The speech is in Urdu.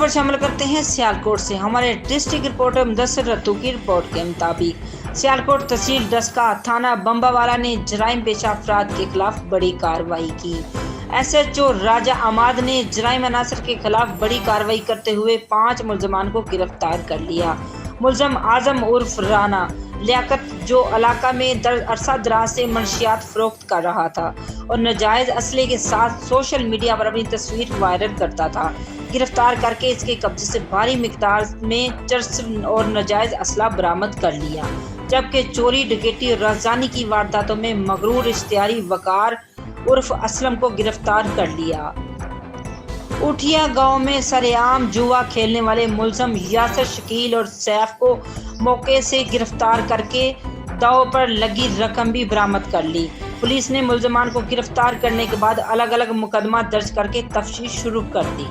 خبر شامل کرتے ہیں سیالکوٹ سے۔ ہمارے ڈسٹرکٹ رپورٹر مدثر رتو کی رپورٹ کے مطابق سیالکوٹ تحصیل ڈسکا تھانہ بمباوالا نے جرائم پیشہ افراد کے خلاف بڑی کارروائی کی۔ ایس ایچ او راجہ اماد نے جرائم عناصر کے خلاف بڑی کارروائی کرتے ہوئے 5 ملزمان کو گرفتار کر لیا۔ ملزم اعظم عرف رانا لیاقت، جو علاقہ میں عرصہ دراز سے منشیات فروخت کر رہا تھا اور ناجائز اسلحے کے ساتھ سوشل میڈیا پر اپنی تصویر وائرل کرتا تھا، گرفتار کر کے اس کے قبضے سے بھاری مقدار میں چرس اور ناجائز اسلحہ برآمد کر لیا، جبکہ چوری، ڈکیتی اور رازدانی کی وارداتوں میں مغرور اشتہاری وقار عرف اسلم کو گرفتار کر لیا۔ اٹھیا گاؤں میں سرعام جوا کھیلنے والے ملزم یاسر، شکیل اور سیف کو موقع سے گرفتار کر کے داؤ پر لگی رقم بھی برآمد کر لی۔ پولیس نے ملزمان کو گرفتار کرنے کے بعد الگ الگ مقدمہ درج کر کے تفتیش شروع کر دی۔